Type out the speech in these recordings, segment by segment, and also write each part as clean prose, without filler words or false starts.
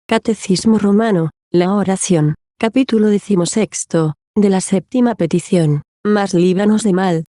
Catecismo Romano, la oración, capítulo 16, de la séptima petición, mas líbranos de mal.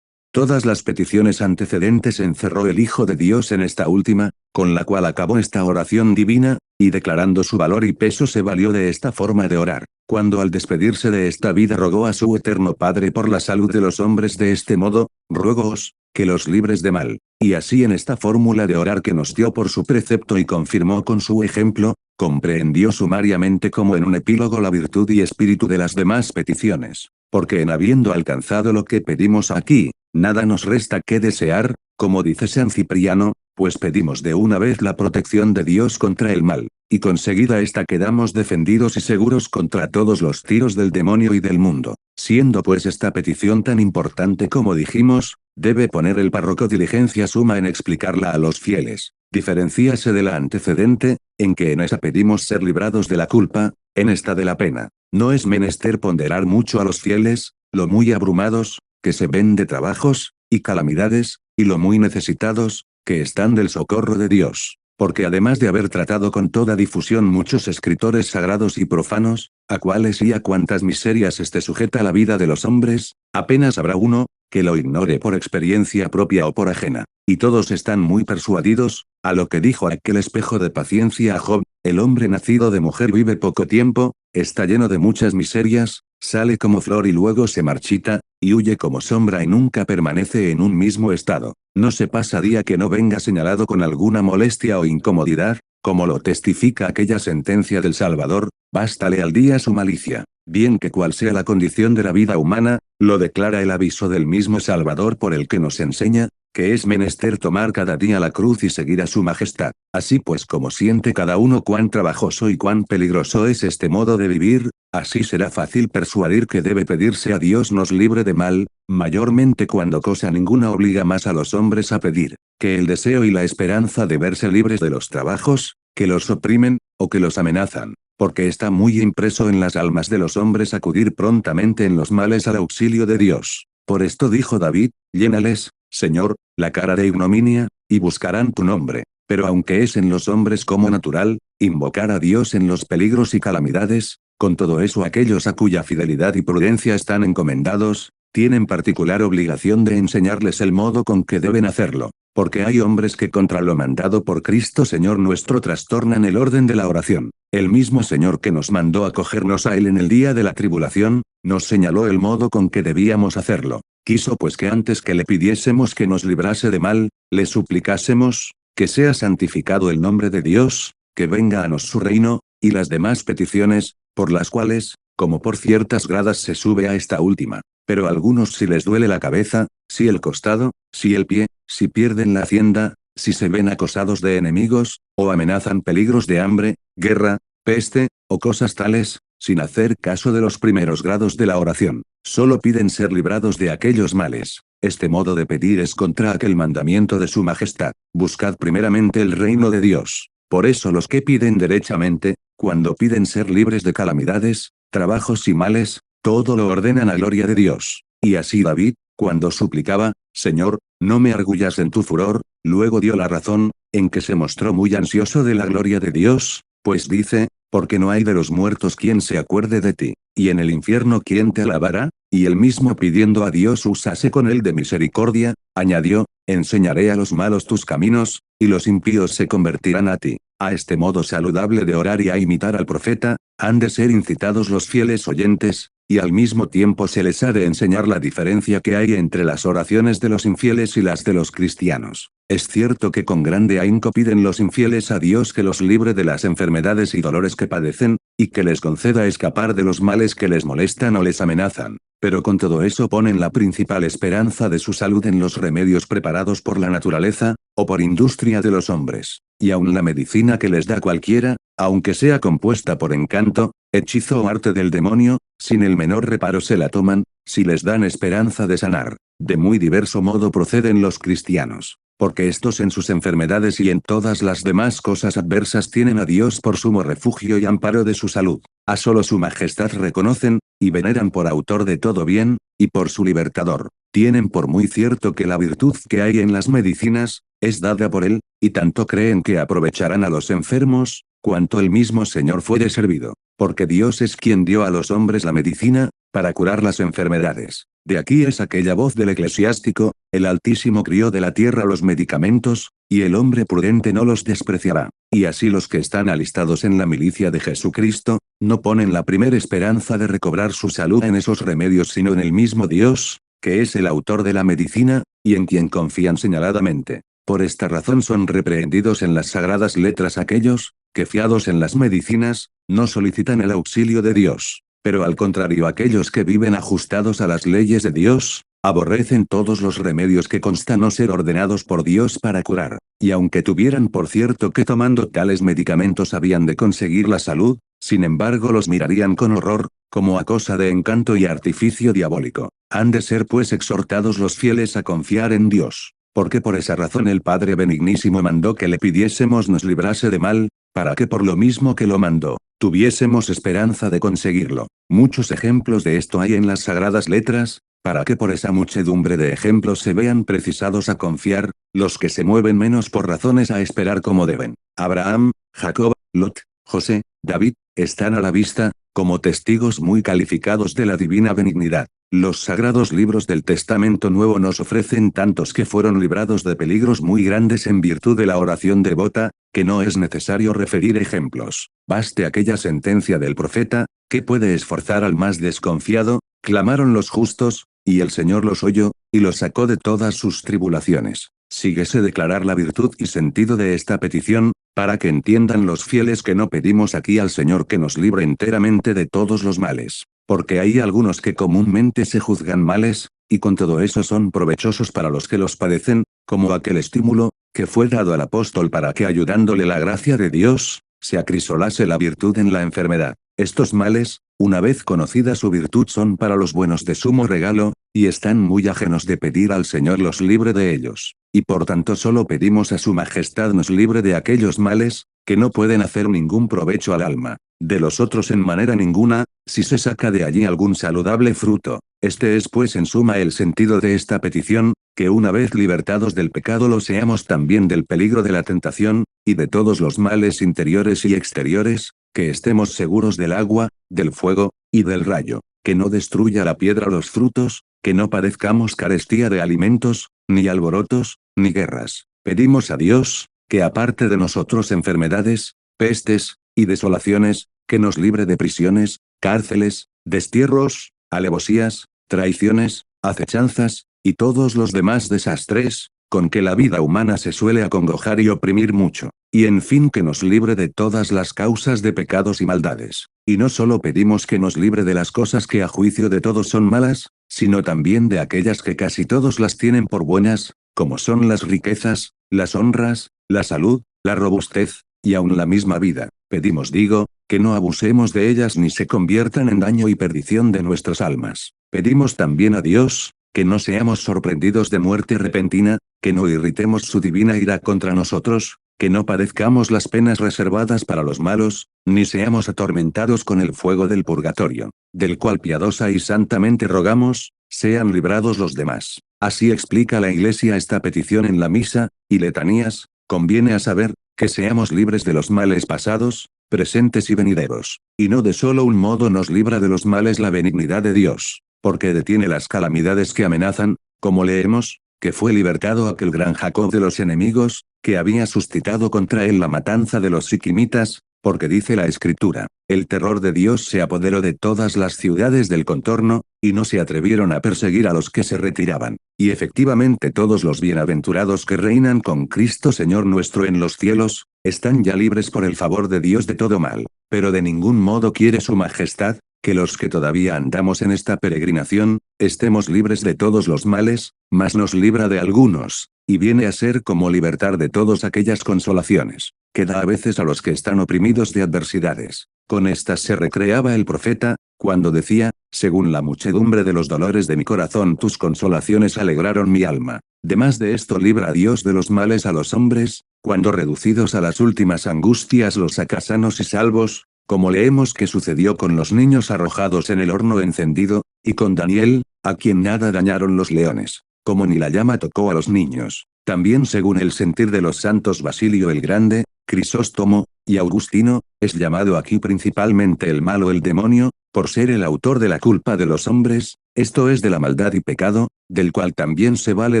Todas las peticiones antecedentes encerró el Hijo de Dios en esta última, con la cual acabó esta oración divina, y declarando su valor y peso se valió de esta forma de orar, cuando al despedirse de esta vida rogó a su eterno Padre por la salud de los hombres de este modo: ruégoos, que los libres de mal. Y así en esta fórmula de orar que nos dio por su precepto y confirmó con su ejemplo, comprendió sumariamente como en un epílogo la virtud y espíritu de las demás peticiones, porque en habiendo alcanzado lo que pedimos aquí, nada nos resta que desear, como dice San Cipriano, pues pedimos de una vez la protección de Dios contra el mal, y conseguida esta quedamos defendidos y seguros contra todos los tiros del demonio y del mundo. Siendo pues esta petición tan importante como dijimos, debe poner el párroco diligencia suma en explicarla a los fieles. Diferenciase de la antecedente, en que en esa pedimos ser librados de la culpa, en esta de la pena. No es menester ponderar mucho a los fieles, lo muy abrumados, que se ven de trabajos y calamidades, y lo muy necesitados, que están del socorro de Dios. Porque además de haber tratado con toda difusión muchos escritores sagrados y profanos, a cuáles y a cuántas miserias esté sujeta la vida de los hombres, apenas habrá uno, que lo ignore por experiencia propia o por ajena. Y todos están muy persuadidos, a lo que dijo aquel espejo de paciencia a Job: el hombre nacido de mujer vive poco tiempo, está lleno de muchas miserias, sale como flor y luego se marchita, y huye como sombra y nunca permanece en un mismo estado. No se pasa día que no venga señalado con alguna molestia o incomodidad, como lo testifica aquella sentencia del Salvador: bástale al día su malicia. Bien que cual sea la condición de la vida humana, lo declara el aviso del mismo Salvador por el que nos enseña, que es menester tomar cada día la cruz y seguir a su majestad. Así pues, como siente cada uno cuán trabajoso y cuán peligroso es este modo de vivir, así será fácil persuadir que debe pedirse a Dios nos libre de mal, mayormente cuando cosa ninguna obliga más a los hombres a pedir, que el deseo y la esperanza de verse libres de los trabajos, que los oprimen, o que los amenazan. Porque está muy impreso en las almas de los hombres acudir prontamente en los males al auxilio de Dios. Por esto dijo David: llénales, Señor, la cara de ignominia, y buscarán tu nombre. Pero aunque es en los hombres como natural, invocar a Dios en los peligros y calamidades, con todo eso aquellos a cuya fidelidad y prudencia están encomendados, tienen particular obligación de enseñarles el modo con que deben hacerlo. Porque hay hombres que contra lo mandado por Cristo Señor nuestro trastornan el orden de la oración. El mismo Señor que nos mandó acogernos a Él en el día de la tribulación, nos señaló el modo con que debíamos hacerlo. Quiso pues que antes que le pidiésemos que nos librase de mal, le suplicásemos, que sea santificado el nombre de Dios, que venga a nos su reino, y las demás peticiones, por las cuales, como por ciertas gradas se sube a esta última. Pero a algunos si les duele la cabeza, si el costado, si el pie, si pierden la hacienda, si se ven acosados de enemigos, o amenazan peligros de hambre, guerra, peste, o cosas tales, sin hacer caso de los primeros grados de la oración, solo piden ser librados de aquellos males. Este modo de pedir es contra aquel mandamiento de su majestad: buscad primeramente el reino de Dios. Por eso los que piden derechamente, cuando piden ser libres de calamidades, trabajos y males, todo lo ordenan a gloria de Dios. Y así David, cuando suplicaba: Señor, no me arguyas en tu furor, luego dio la razón, en que se mostró muy ansioso de la gloria de Dios, pues dice: porque no hay de los muertos quien se acuerde de ti, y en el infierno quien te alabará. Y él mismo pidiendo a Dios usase con él de misericordia, añadió: enseñaré a los malos tus caminos, y los impíos se convertirán a ti. A este modo saludable de orar y a imitar al profeta, han de ser incitados los fieles oyentes, y al mismo tiempo se les ha de enseñar la diferencia que hay entre las oraciones de los infieles y las de los cristianos. Es cierto que con grande ahínco piden los infieles a Dios que los libre de las enfermedades y dolores que padecen, y que les conceda escapar de los males que les molestan o les amenazan. Pero con todo eso ponen la principal esperanza de su salud en los remedios preparados por la naturaleza, o por industria de los hombres. Y aun la medicina que les da cualquiera, aunque sea compuesta por encanto, hechizo o arte del demonio, sin el menor reparo se la toman, si les dan esperanza de sanar. De muy diverso modo proceden los cristianos. Porque estos en sus enfermedades y en todas las demás cosas adversas tienen a Dios por sumo refugio y amparo de su salud. A solo su majestad reconocen, y veneran por autor de todo bien, y por su libertador. Tienen por muy cierto que la virtud que hay en las medicinas, es dada por él, y tanto creen que aprovecharán a los enfermos, cuanto el mismo Señor fuere servido. Porque Dios es quien dio a los hombres la medicina, para curar las enfermedades. De aquí es aquella voz del eclesiástico: el Altísimo crió de la tierra los medicamentos, y el hombre prudente no los despreciará. Y así los que están alistados en la milicia de Jesucristo, no ponen la primera esperanza de recobrar su salud en esos remedios sino en el mismo Dios, que es el autor de la medicina, y en quien confían señaladamente. Por esta razón son reprehendidos en las sagradas letras aquellos, que fiados en las medicinas, no solicitan el auxilio de Dios. Pero al contrario aquellos que viven ajustados a las leyes de Dios, aborrecen todos los remedios que constan no ser ordenados por Dios para curar. Y aunque tuvieran por cierto que tomando tales medicamentos habían de conseguir la salud, sin embargo los mirarían con horror, como a cosa de encanto y artificio diabólico. Han de ser pues exhortados los fieles a confiar en Dios. Porque por esa razón el Padre Benignísimo mandó que le pidiésemos nos librase de mal, para que por lo mismo que lo mandó, tuviésemos esperanza de conseguirlo. Muchos ejemplos de esto hay en las sagradas letras, para que por esa muchedumbre de ejemplos se vean precisados a confiar, los que se mueven menos por razones a esperar como deben. Abraham, Jacob, Lot, José, David, están a la vista, como testigos muy calificados de la divina benignidad. Los sagrados libros del Testamento Nuevo nos ofrecen tantos que fueron librados de peligros muy grandes en virtud de la oración devota, que no es necesario referir ejemplos. Baste aquella sentencia del profeta: ¿qué puede esforzar al más desconfiado? Clamaron los justos, y el Señor los oyó, y los sacó de todas sus tribulaciones. Síguese declarar la virtud y sentido de esta petición, para que entiendan los fieles que no pedimos aquí al Señor que nos libre enteramente de todos los males. Porque hay algunos que comúnmente se juzgan males, y con todo eso son provechosos para los que los padecen, como aquel estímulo, que fue dado al apóstol para que ayudándole la gracia de Dios, se acrisolase la virtud en la enfermedad. Estos males, una vez conocida su virtud son para los buenos de sumo regalo, y están muy ajenos de pedir al Señor los libre de ellos. Y por tanto solo pedimos a su majestad nos libre de aquellos males, que no pueden hacer ningún provecho al alma. De los otros en manera ninguna, si se saca de allí algún saludable fruto. Este es pues en suma el sentido de esta petición, que una vez libertados del pecado lo seamos también del peligro de la tentación, y de todos los males interiores y exteriores, que estemos seguros del agua, del fuego, y del rayo, que no destruya la piedra los frutos, que no padezcamos carestía de alimentos, ni alborotos, ni guerras. Pedimos a Dios, que aparte de nosotros enfermedades, pestes, y desolaciones, que nos libre de prisiones, cárceles, destierros, alevosías, traiciones, acechanzas, y todos los demás desastres, con que la vida humana se suele acongojar y oprimir mucho. Y en fin que nos libre de todas las causas de pecados y maldades. Y no solo pedimos que nos libre de las cosas que a juicio de todos son malas, sino también de aquellas que casi todos las tienen por buenas, como son las riquezas, las honras, la salud, la robustez, y aun la misma vida. Pedimos digo, que no abusemos de ellas ni se conviertan en daño y perdición de nuestras almas. Pedimos también a Dios, que no seamos sorprendidos de muerte repentina, que no irritemos su divina ira contra nosotros, que no padezcamos las penas reservadas para los malos, ni seamos atormentados con el fuego del purgatorio, del cual piadosa y santamente rogamos, sean librados los demás. Así explica la Iglesia esta petición en la misa, y letanías. Conviene a saber, que seamos libres de los males pasados, presentes y venideros. Y no de solo un modo nos libra de los males la benignidad de Dios, porque detiene las calamidades que amenazan, como leemos, que fue libertado aquel gran Jacob de los enemigos, que había suscitado contra él la matanza de los siquimitas, porque dice la Escritura, el terror de Dios se apoderó de todas las ciudades del contorno, y no se atrevieron a perseguir a los que se retiraban. Y efectivamente todos los bienaventurados que reinan con Cristo Señor nuestro en los cielos, están ya libres por el favor de Dios de todo mal. Pero de ningún modo quiere su majestad, que los que todavía andamos en esta peregrinación, estemos libres de todos los males, mas nos libra de algunos, y viene a ser como libertar de todas aquellas consolaciones, que da a veces a los que están oprimidos de adversidades. Con estas se recreaba el profeta, cuando decía, según la muchedumbre de los dolores de mi corazón tus consolaciones alegraron mi alma. Demás de esto libra a Dios de los males a los hombres, cuando reducidos a las últimas angustias los saca sanos y salvos, como leemos que sucedió con los niños arrojados en el horno encendido, y con Daniel, a quien nada dañaron los leones, como ni la llama tocó a los niños. También según el sentir de los santos Basilio el Grande, Crisóstomo, y Augustino, es llamado aquí principalmente el mal o el demonio, por ser el autor de la culpa de los hombres, esto es de la maldad y pecado, del cual también se vale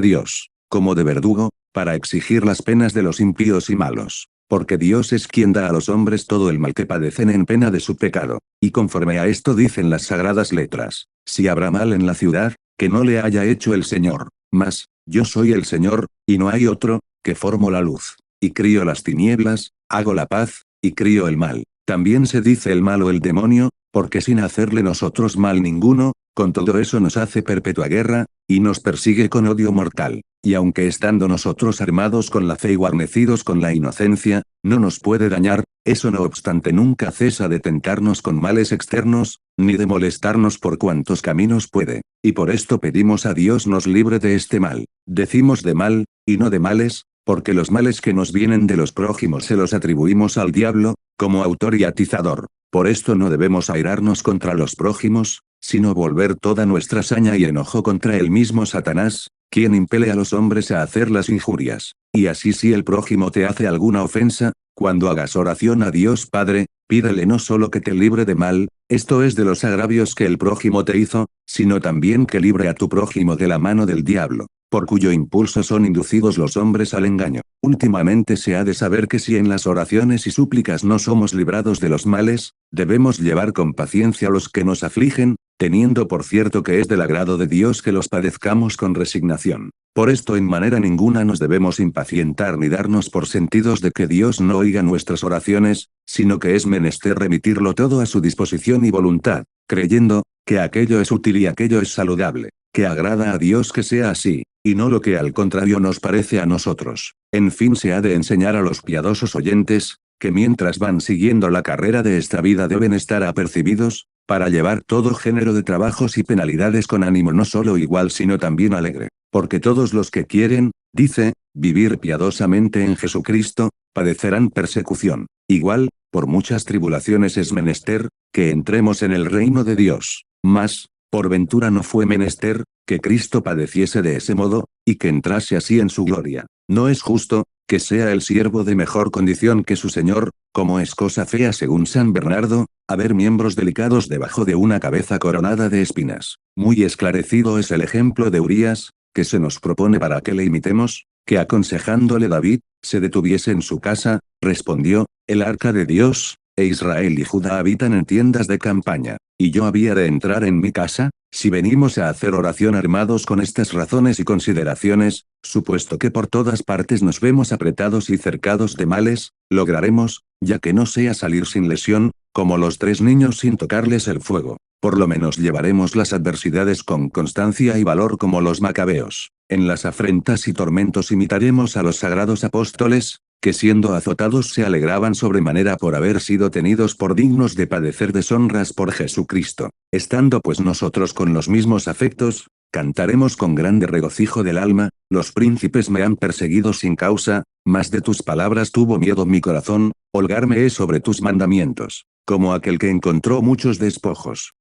Dios, como de verdugo, para exigir las penas de los impíos y malos. Porque Dios es quien da a los hombres todo el mal que padecen en pena de su pecado. Y conforme a esto dicen las sagradas letras, si habrá mal en la ciudad, que no le haya hecho el Señor. Mas, yo soy el Señor, y no hay otro, que formo la luz. Y crío las tinieblas, hago la paz, y crío el mal. También se dice el mal o el demonio, porque sin hacerle nosotros mal ninguno, con todo eso nos hace perpetua guerra, y nos persigue con odio mortal. Y aunque estando nosotros armados con la fe y guarnecidos con la inocencia, no nos puede dañar, eso no obstante nunca cesa de tentarnos con males externos, ni de molestarnos por cuantos caminos puede. Y por esto pedimos a Dios nos libre de este mal. Decimos de mal, y no de males, porque los males que nos vienen de los prójimos se los atribuimos al diablo, como autor y atizador. Por esto no debemos airarnos contra los prójimos, sino volver toda nuestra saña y enojo contra el mismo Satanás, quien impele a los hombres a hacer las injurias. Y así si el prójimo te hace alguna ofensa, cuando hagas oración a Dios Padre, pídele no solo que te libre de mal, esto es de los agravios que el prójimo te hizo, sino también que libre a tu prójimo de la mano del diablo, por cuyo impulso son inducidos los hombres al engaño. Últimamente se ha de saber que si en las oraciones y súplicas no somos librados de los males, debemos llevar con paciencia los que nos afligen, teniendo por cierto que es del agrado de Dios que los padezcamos con resignación. Por esto en manera ninguna nos debemos impacientar ni darnos por sentidos de que Dios no oiga nuestras oraciones, sino que es menester remitirlo todo a su disposición y voluntad, creyendo, que aquello es útil y aquello es saludable, que agrada a Dios que sea así, y no lo que al contrario nos parece a nosotros. En fin se ha de enseñar a los piadosos oyentes, que mientras van siguiendo la carrera de esta vida deben estar apercibidos, para llevar todo género de trabajos y penalidades con ánimo no solo igual sino también alegre, porque todos los que quieren, dice, vivir piadosamente en Jesucristo, padecerán persecución. Igual, por muchas tribulaciones es menester, que entremos en el reino de Dios. Mas, por ventura no fue menester, que Cristo padeciese de ese modo, y que entrase así en su gloria. No es justo, que sea el siervo de mejor condición que su Señor, como es cosa fea según San Bernardo, haber miembros delicados debajo de una cabeza coronada de espinas. Muy esclarecido es el ejemplo de Urías, que se nos propone para que le imitemos, que aconsejándole David, se detuviese en su casa, respondió, el arca de Dios, e Israel y Judá habitan en tiendas de campaña, y yo había de entrar en mi casa, si venimos a hacer oración armados con estas razones y consideraciones, supuesto que por todas partes nos vemos apretados y cercados de males, lograremos, ya que no sea salir sin lesión, como los 3 niños sin tocarles el fuego. Por lo menos llevaremos las adversidades con constancia y valor como los macabeos. En las afrentas y tormentos imitaremos a los sagrados apóstoles, que siendo azotados se alegraban sobremanera por haber sido tenidos por dignos de padecer deshonras por Jesucristo. Estando pues nosotros con los mismos afectos, cantaremos con grande regocijo del alma, los príncipes me han perseguido sin causa, mas de tus palabras tuvo miedo mi corazón, holgarme es sobre tus mandamientos, como aquel que encontró muchos despojos.